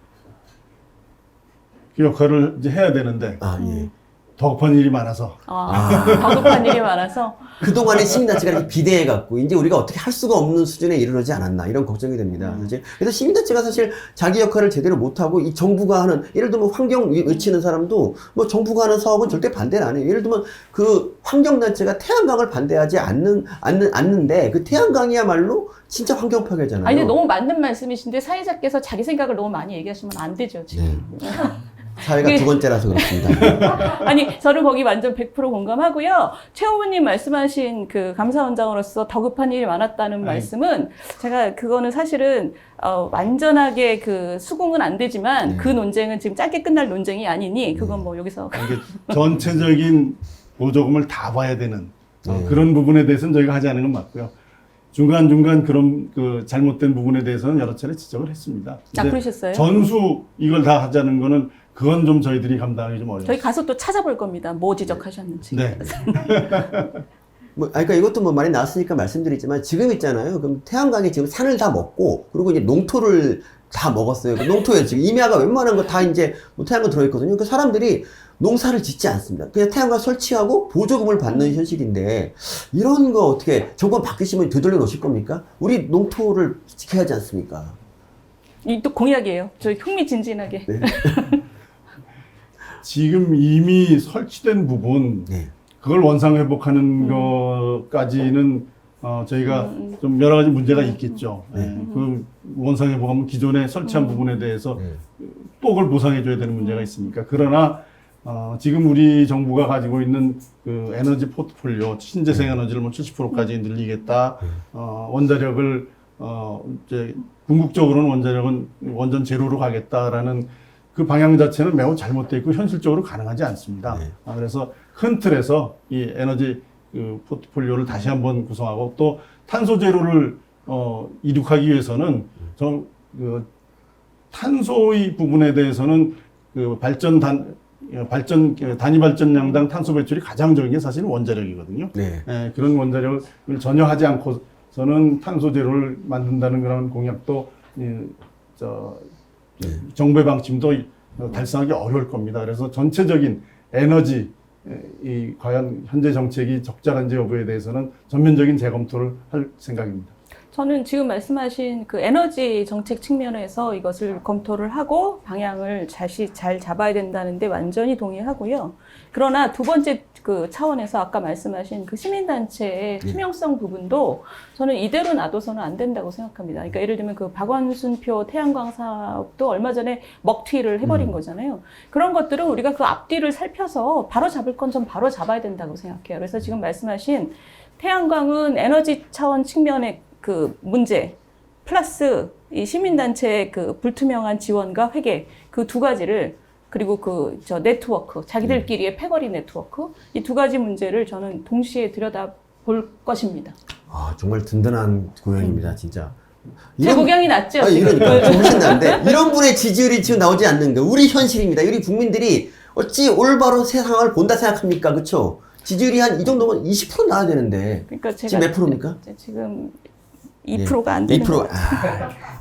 그 역할을 이제 해야 되는데. 예. 더급한 일이 많아서. 더급한 일이 많아서. 그동안에 시민단체가 이렇게 비대해갖고, 이제 우리가 어떻게 할 수가 없는 수준에 이르지 않았나, 이런 걱정이 됩니다. 그래서 시민단체가 사실 자기 역할을 제대로 못하고, 이 정부가 하는, 예를 들면 환경 외치는 사람도, 정부가 하는 사업은 절대 반대를 안 해요. 예를 들면 그 환경단체가 태양광을 반대하지 않는데, 그 태양광이야말로 진짜 환경 파괴잖아요. 아니, 너무 맞는 말씀이신데, 사회자께서 자기 생각을 너무 많이 얘기하시면 안 되죠, 지금. 네. 사회가 두 번째라서 그렇습니다. 아니, 저는 거기 완전 100% 공감하고요. 최 후보님 말씀하신 그 감사원장으로서 더급한 일이 많았다는 말씀은 제가 그거는 사실은 완전하게 그 수긍은 안 되지만 그 논쟁은 지금 짧게 끝날 논쟁이 아니니 그건 여기서 전체적인 보조금을 다 봐야 되는 그런 부분에 대해서는 저희가 하지 않은 건 맞고요. 중간중간 그런 그 잘못된 부분에 대해서는 여러 차례 지적을 했습니다. 그러셨어요? 전수 이걸 다 하자는 거는 그건 좀 저희들이 감당하기 좀 어려워요. 저희 가서 또 찾아볼 겁니다. 뭐 지적하셨는지. 네. 그러니까 이것도 많이 나왔으니까 말씀드리지만 지금 있잖아요. 그럼 태양광이 지금 산을 다 먹고 그리고 이제 농토를 다 먹었어요. 그 농토에 지금 임야가 웬만한 거 다 이제 태양광 들어있거든요. 그 사람들이 농사를 짓지 않습니다. 그냥 태양광 설치하고 보조금을 받는 현실인데 이런 거 어떻게 정권 바뀌시면 되돌려 놓으실 겁니까? 우리 농토를 지켜야 하지 않습니까? 이 또 공약이에요. 저희 흥미진진하게. 네. 지금 이미 설치된 부분, 그걸 원상 회복하는 것까지는 저희가 좀 여러 가지 문제가 있겠죠. 그 원상 회복하면 기존에 설치한 부분에 대해서 또 그걸 보상해줘야 되는 문제가 있으니까. 그러나 지금 우리 정부가 가지고 있는 그 에너지 포트폴리오, 신재생 에너지를 70%까지 늘리겠다. 원자력을 이제 궁극적으로는 원자력은 원전 제로로 가겠다라는 그 방향 자체는 매우 잘못되어 있고 현실적으로 가능하지 않습니다. 그래서 큰 틀에서 이 에너지 그 포트폴리오를 다시 한번 구성하고 또 탄소 제로를 이룩하기 위해서는 그 탄소의 부분에 대해서는 그 단위 발전량당 탄소 배출이 가장 적은 게 사실은 원자력이거든요. 그런 원자력을 전혀 하지 않고서는 탄소 제로를 만든다는 그런 공약도 정부의 방침도 달성하기 어려울 겁니다. 그래서 전체적인 에너지 과연 현재 정책이 적절한지 여부에 대해서는 전면적인 재검토를 할 생각입니다. 저는 지금 말씀하신 그 에너지 정책 측면에서 이것을 검토를 하고 방향을 잘 잡아야 된다는데 완전히 동의하고요. 그러나 두 번째 그 차원에서 아까 말씀하신 그 시민단체의 투명성 부분도 저는 이대로 놔둬서는 안 된다고 생각합니다. 그러니까 예를 들면 그 박원순표 태양광 사업도 얼마 전에 먹튀를 해버린 거잖아요. 그런 것들은 우리가 그 앞뒤를 살펴서 바로 잡을 건 좀 바로 잡아야 된다고 생각해요. 그래서 지금 말씀하신 태양광은 에너지 차원 측면의 그 문제 플러스 이 시민단체의 그 불투명한 지원과 회계 그 두 가지를 그리고 그 저 네트워크 자기들끼리의 패거리 네트워크 이 두 가지 문제를 저는 동시에 들여다 볼 것입니다. 아, 정말 든든한 고향입니다, 진짜. 제 고향이 낫죠? 아니, 그러니까 좀 훨씬 나은데 이런 분의 지지율이 지금 나오지 않는 거 우리 현실입니다. 우리 국민들이 어찌 올바로 세상을 본다 생각합니까, 그렇죠? 지지율이 한 이 정도면 20% 나와야 되는데 그러니까 제가 지금 몇 프로입니까? 지금 2%가 안 되는 2%. 것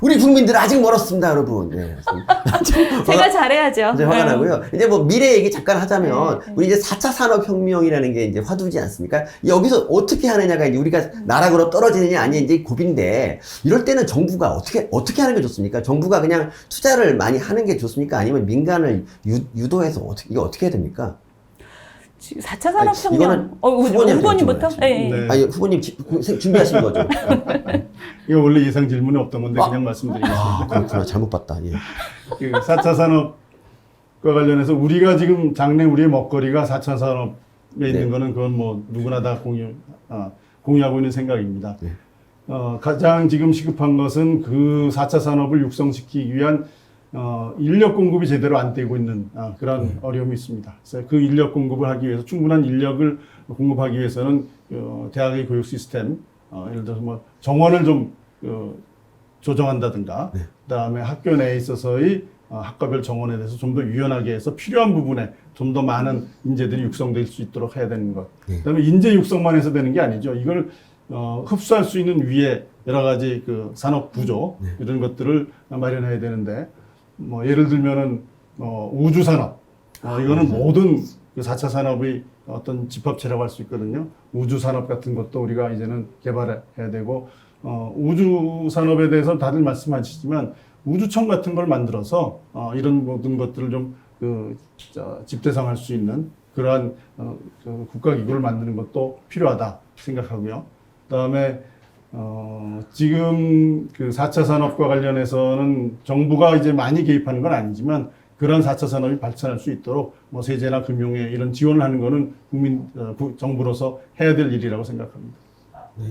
우리 국민들 아직 멀었습니다, 여러분. 네. 제가 잘해야죠. 이제 화가 네. 나고요. 이제 뭐 미래 얘기 잠깐 하자면 네. 우리 이제 4차 산업혁명이라는 게 이제 화두지 않습니까? 여기서 어떻게 하느냐가 이제 우리가 나락으로 떨어지느냐 아니냐 이제 고비인데 이럴 때는 정부가 어떻게 하는 게 좋습니까? 정부가 그냥 투자를 많이 하는 게 좋습니까? 아니면 민간을 유도해서 이게 어떻게 해야 됩니까? 4차 산업혁명. 후보님한테 후보님부터? 여쭤봐야지. 네. 네. 아니, 후보님 준비하신 거죠? 이거 원래 예상 질문이 없던 건데 그냥 말씀드리겠습니다. 아, 그렇구나. 잘못 봤다. 예. 그 4차 산업과 관련해서 우리가 지금 장래 우리의 먹거리가 4차 산업에 있는 거는 그건 뭐 누구나 다 공유하고 있는 생각입니다. 네. 가장 지금 시급한 것은 그 4차 산업을 육성시키기 위한 인력 공급이 제대로 안 되고 있는 그런 어려움이 있습니다. 그래서 그 인력 공급을 하기 위해서 충분한 인력을 공급하기 위해서는 대학의 교육 시스템, 예를 들어서 뭐 정원을 좀 조정한다든가, 그다음에 학교 내에 있어서의 학과별 정원에 대해서 좀 더 유연하게 해서 필요한 부분에 좀 더 많은 인재들이 육성될 수 있도록 해야 되는 것. 그다음에 인재 육성만 해서 되는 게 아니죠. 이걸 흡수할 수 있는 위에 여러 가지 그 산업 구조 이런 것들을 마련해야 되는데. 뭐 예를 들면은 우주 산업 이거는 모든 그 4차 산업의 어떤 집합체라고 할 수 있거든요. 우주 산업 같은 것도 우리가 이제는 개발해야 되고 우주 산업에 대해서 다들 말씀하시지만 우주청 같은 걸 만들어서 이런 모든 것들을 좀 집대성할 수 있는 그러한 국가기구를 만드는 것도 필요하다 생각하고요. 그다음에 지금 그 4차 산업과 관련해서는 정부가 이제 많이 개입하는 건 아니지만 그런 4차 산업이 발전할 수 있도록 뭐 세제나 금융에 이런 지원을 하는 거는 정부로서 해야 될 일이라고 생각합니다. 네.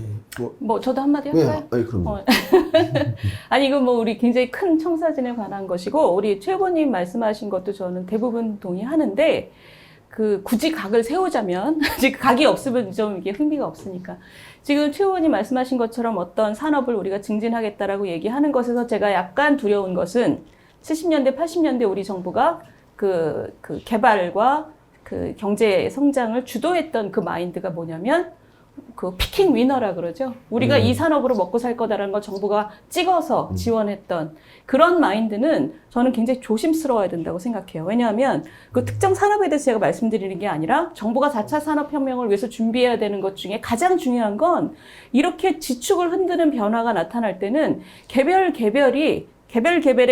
뭐 저도 한마디 할까요? 아니, 그럼요. 아니 이건 뭐 우리 굉장히 큰 청사진에 관한 것이고 우리 최 후보님 말씀하신 것도 저는 대부분 동의하는데 그 굳이 각을 세우자면 아직 각이 없으면 좀 이게 흥미가 없으니까 지금 최 후보님 말씀하신 것처럼 어떤 산업을 우리가 증진하겠다라고 얘기하는 것에서 제가 약간 두려운 것은 70년대 80년대 우리 정부가 그 개발과 그 경제 성장을 주도했던 그 마인드가 뭐냐면 그 피킹 위너라 그러죠. 우리가 이 산업으로 먹고 살 거다라는 걸 정부가 찍어서 지원했던 그런 마인드는 저는 굉장히 조심스러워야 된다고 생각해요. 왜냐하면 그 특정 산업에 대해서 제가 말씀드리는 게 아니라 정부가 4차 산업혁명을 위해서 준비해야 되는 것 중에 가장 중요한 건 이렇게 지축을 흔드는 변화가 나타날 때는 개별의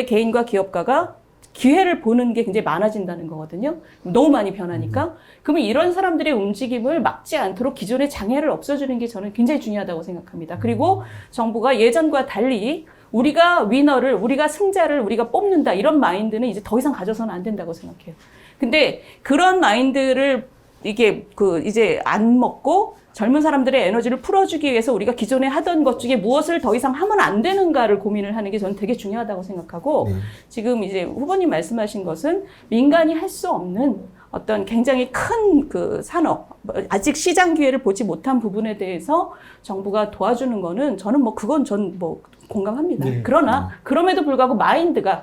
개인과 기업가가 기회를 보는 게 굉장히 많아진다는 거거든요. 너무 많이 변하니까. 그러면 이런 사람들의 움직임을 막지 않도록 기존의 장애를 없애주는 게 저는 굉장히 중요하다고 생각합니다. 그리고 정부가 예전과 달리 우리가 위너를, 우리가 승자를 우리가 뽑는다 이런 마인드는 이제 더 이상 가져서는 안 된다고 생각해요. 근데 그런 마인드를 이제 안 먹고 젊은 사람들의 에너지를 풀어주기 위해서 우리가 기존에 하던 것 중에 무엇을 더 이상 하면 안 되는가를 고민을 하는 게 저는 되게 중요하다고 생각하고 지금 이제 후보님 말씀하신 것은 민간이 할 수 없는 어떤 굉장히 큰 그 산업, 아직 시장 기회를 보지 못한 부분에 대해서 정부가 도와주는 거는 저는 뭐 그건 전 뭐 공감합니다. 네. 그러나 그럼에도 불구하고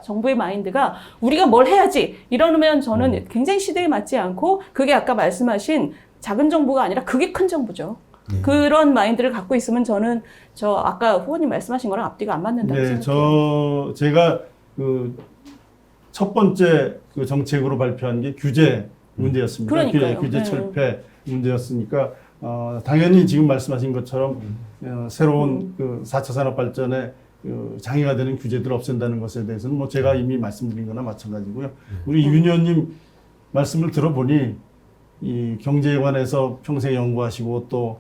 정부의 마인드가 우리가 뭘 해야지 이러면 저는 굉장히 시대에 맞지 않고 그게 아까 말씀하신 작은 정부가 아니라 그게 큰 정부죠. 그런 마인드를 갖고 있으면 저는 아까 후보님 말씀하신 거랑 앞뒤가 안 맞는다고 생각해요. 제가 첫 번째 정책으로 발표한 게 규제 문제였습니다. 그러니까요. 규제 철폐 문제였으니까 당연히 지금 말씀하신 것처럼 새로운 그 4차 산업 발전에 그 장애가 되는 규제들을 없앤다는 것에 대해서는 뭐 제가 이미 말씀드린 거나 마찬가지고요. 우리 윤 의원님 말씀을 들어보니 이 경제에 관해서 평생 연구하시고 또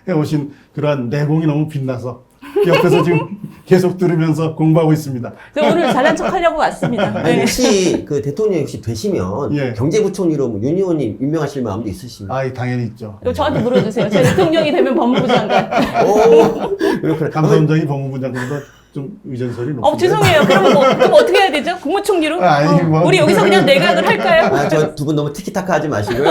해오신 그러한 내공이 너무 빛나서 옆에서 지금 계속 들으면서 공부하고 있습니다. 그래서 오늘 잘난 척 하려고 왔습니다. 아니, 네. 혹시 그 대통령이 혹시 되시면 예. 경제부총리로 뭐 윤 의원님 임명하실 마음도 있으신가요? 당연히 있죠. 이거 저한테 물어주세요. 제가 대통령이 되면 법무부 장관. 오, 그렇구나. 감사원장이 법무부 장관보다 좀 의전설이 높은데. 죄송해요. 그럼 그럼 어떻게 해야 되죠? 국무총리로? 아니, 뭐. 우리 여기서 그냥 내각을 할까요? 아, 저 두 분 너무 티키타카 하지 마시고요.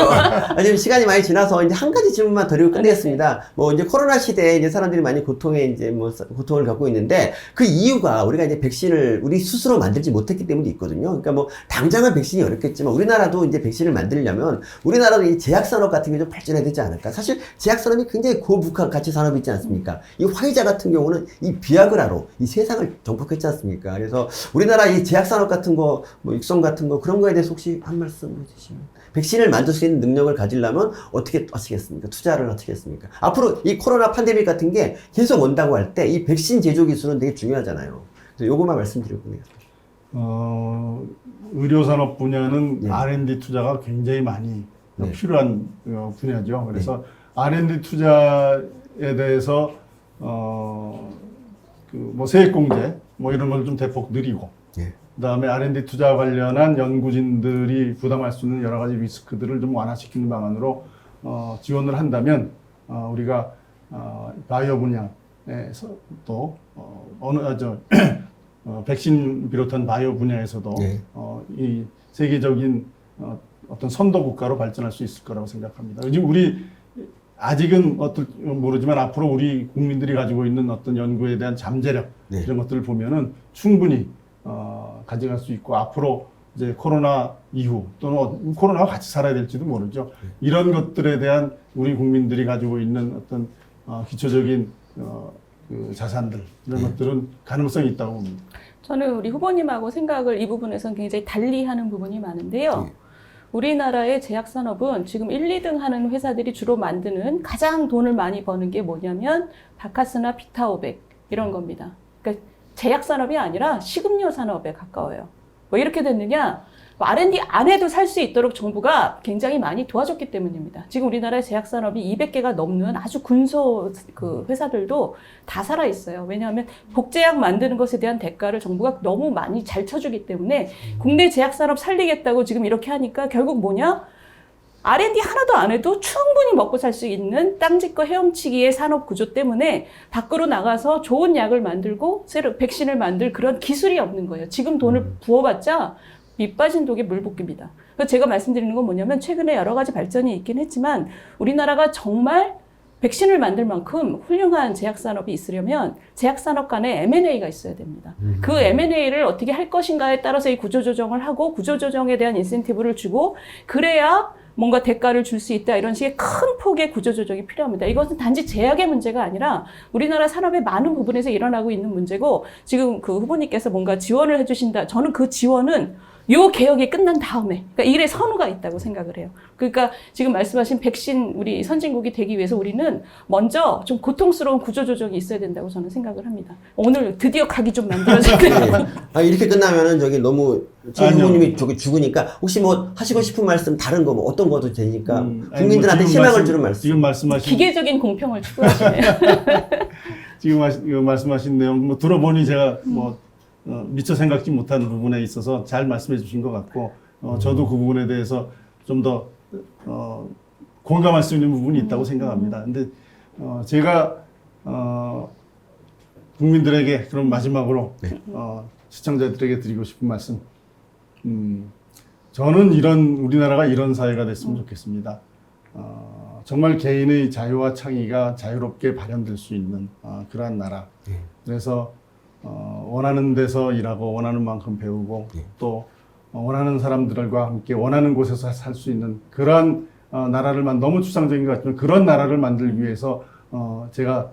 지금 시간이 많이 지나서 이제 한 가지 질문만 드리고 끝내겠습니다. 뭐 이제 코로나 시대에 이제 사람들이 많이 고통을 갖고 있는데 그 이유가 우리가 이제 백신을 우리 스스로 만들지 못했기 때문에 있거든요. 그러니까 뭐 당장은 백신이 어렵겠지만 우리나라도 이제 백신을 만들려면 우리나라도 이 제약산업 같은 게 좀 발전해야 되지 않을까. 사실 제약산업이 굉장히 고부가 가치 산업이 있지 않습니까? 이 화이자 같은 경우는 이 비아그라로 이 세상을 정복했지 않습니까? 그래서 우리나라 이 제약산업 같은 거, 뭐 육성 같은 거 그런 거에 대해서 혹시 한 말씀 해주시면. 백신을 만들 수 있는 능력을 가지려면 어떻게 하시겠습니까? 투자를 어떻게 하겠습니까? 앞으로 이 코로나 팬데믹 같은 게 계속 온다고 할 때 이 백신 제조 기술은 되게 중요하잖아요. 그래서 요것만 말씀드리고 끝내겠습니다. 의료산업 분야는 예. R&D 투자가 굉장히 많이 네. 필요한 분야죠. 그래서 R&D 투자에 대해서 뭐 세액공제 뭐 이런 걸 좀 대폭 늘리고 예. 그다음에 R&D 투자 관련한 연구진들이 부담할 수 있는 여러 가지 리스크들을 좀 완화시키는 방안으로 지원을 한다면 우리가 바이오 분야에서 또 백신 비롯한 바이오 분야에서도 네. 이 세계적인 어떤 선도 국가로 발전할 수 있을 거라고 생각합니다. 지금 우리 아직은 모르지만 앞으로 우리 국민들이 가지고 있는 어떤 연구에 대한 잠재력 네. 이런 것들을 보면은 충분히 가져갈 수 있고 앞으로 이제 코로나 이후 또는 코로나와 같이 살아야 될지도 모르죠. 이런 것들에 대한 우리 국민들이 가지고 있는 어떤 기초적인 그 자산들 이런 것들은 가능성이 있다고 봅니다. 저는 우리 후보님하고 생각을 이 부분에서는 굉장히 달리 하는 부분이 많은데요. 우리나라의 제약산업은 지금 1, 2등 하는 회사들이 주로 만드는 가장 돈을 많이 버는 게 뭐냐면 바카스나 비타오백 이런 겁니다. 그러니까 제약산업이 아니라 식음료 산업에 가까워요. 왜 이렇게 됐느냐? R&D 안 해도 살 수 있도록 정부가 굉장히 많이 도와줬기 때문입니다. 지금 우리나라의 제약산업이 200개가 넘는 아주 군소 그 회사들도 다 살아있어요. 왜냐하면 복제약 만드는 것에 대한 대가를 정부가 너무 많이 잘 쳐주기 때문에 국내 제약산업 살리겠다고 지금 이렇게 하니까 결국 뭐냐? R&D 하나도 안 해도 충분히 먹고 살 수 있는 땅짓고 헤엄치기의 산업 구조 때문에 밖으로 나가서 좋은 약을 만들고 새로 백신을 만들 그런 기술이 없는 거예요. 지금 돈을 부어봤자 밑 빠진 독에 물 붓기입니다. 그래서 제가 말씀드리는 건 뭐냐면 최근에 여러 가지 발전이 있긴 했지만 우리나라가 정말 백신을 만들 만큼 훌륭한 제약산업이 있으려면 제약산업 간에 M&A가 있어야 됩니다. 그 M&A를 어떻게 할 것인가에 따라서 이 구조조정을 하고 구조조정에 대한 인센티브를 주고 그래야 뭔가 대가를 줄 수 있다 이런 식의 큰 폭의 구조조정이 필요합니다. 이것은 단지 제약의 문제가 아니라 우리나라 산업의 많은 부분에서 일어나고 있는 문제고 지금 그 후보님께서 뭔가 지원을 해주신다. 저는 그 지원은 요 개혁이 끝난 다음에 그러니까 일의 선우가 있다고 생각을 해요. 그러니까 지금 말씀하신 백신 우리 선진국이 되기 위해서 우리는 먼저 좀 고통스러운 구조조정이 있어야 된다고 저는 생각을 합니다. 오늘 드디어 각이 좀 만들어졌네요. 이렇게 끝나면은 저기 너무 최 후보님이 저기 죽으니까 혹시 뭐 하시고 싶은 말씀 다른 거 뭐 어떤 거도 되니까 국민들한테 희망을 주는 말씀. 지금 말씀하신 기계적인 공평을 추구하시네요. 지금 말씀하신 내용 뭐 들어보니 제가 뭐 미처 생각지 못한 부분에 있어서 잘 말씀해 주신 것 같고 저도 그 부분에 대해서 좀 더 공감할 수 있는 부분이 있다고 생각합니다. 근데 제가 국민들에게 그럼 마지막으로 시청자들에게 드리고 싶은 말씀 저는 우리나라가 이런 사회가 됐으면 좋겠습니다. 정말 개인의 자유와 창의가 자유롭게 발현될 수 있는 그러한 나라. 그래서 원하는 데서 일하고 원하는 만큼 배우고 또 원하는 사람들과 함께 원하는 곳에서 살 수 있는 그런 나라를 너무 추상적인 것 같지만 그런 나라를 만들기 위해서 제가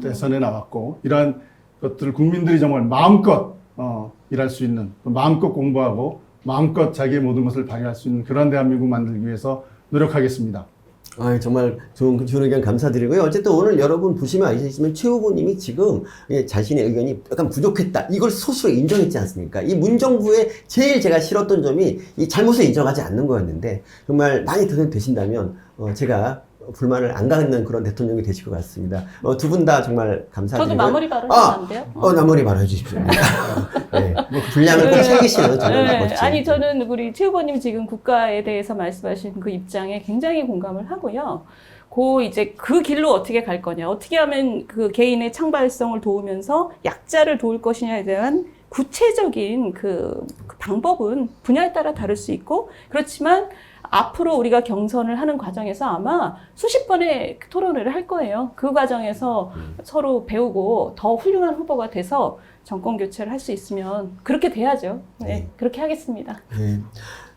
대선에 나왔고 이러한 것들을 국민들이 정말 마음껏 일할 수 있는 마음껏 공부하고 마음껏 자기의 모든 것을 발휘할 수 있는 그런 대한민국 만들기 위해서 노력하겠습니다. 정말 좋은 의견 감사드리고요. 어쨌든 오늘 여러분 보시면 아시겠지만 최 후보님이 지금 자신의 의견이 약간 부족했다. 이걸 스스로 인정했지 않습니까? 이 문정부의 제일 제가 싫었던 점이 이 잘못을 인정하지 않는 거였는데 정말 많이 되신다면 제가 불만을 안 갖는 그런 대통령이 되실 것 같습니다. 두 분 다 정말 감사드리고요. 저도 마무리 발언하면 안 돼요? 마무리 발언해 주십시오. 네. 뭐 분량을 꼭 챙기시는 저는 멋진. 아니 저는 우리 최 후보님 지금 국가에 대해서 말씀하신 그 입장에 굉장히 공감을 하고요. 이제 그 길로 어떻게 갈 거냐, 어떻게 하면 그 개인의 창발성을 도우면서 약자를 도울 것이냐에 대한 구체적인 그 방법은 분야에 따라 다를 수 있고, 그렇지만 앞으로 우리가 경선을 하는 과정에서 아마 수십 번의 토론회를 할 거예요. 그 과정에서 서로 배우고 더 훌륭한 후보가 돼서 정권 교체를 할 수 있으면 그렇게 돼야죠. 네, 그렇게 하겠습니다.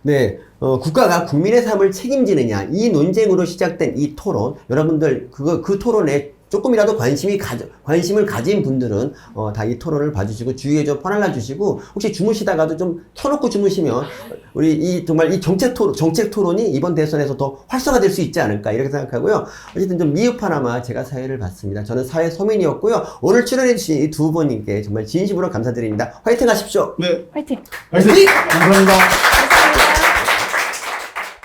네, 국가가 국민의 삶을 책임지느냐, 이 논쟁으로 시작된 이 토론, 여러분들 그 토론에 조금이라도 관심을 가진 분들은 다 이 토론을 봐주시고 주위에 좀 퍼날라 주시고, 혹시 주무시다가도 좀 켜놓고 주무시면 우리 정말 이 정책 토론이 이번 대선에서 더 활성화될 수 있지 않을까 이렇게 생각하고요. 어쨌든 좀 미흡하나마 제가 사회를 봤습니다. 저는 사회 서민이었고요. 오늘 출연해주신 이 두 후보님께 정말 진심으로 감사드립니다. 화이팅 하십시오. 네. 화이팅! 화이팅! 감사합니다.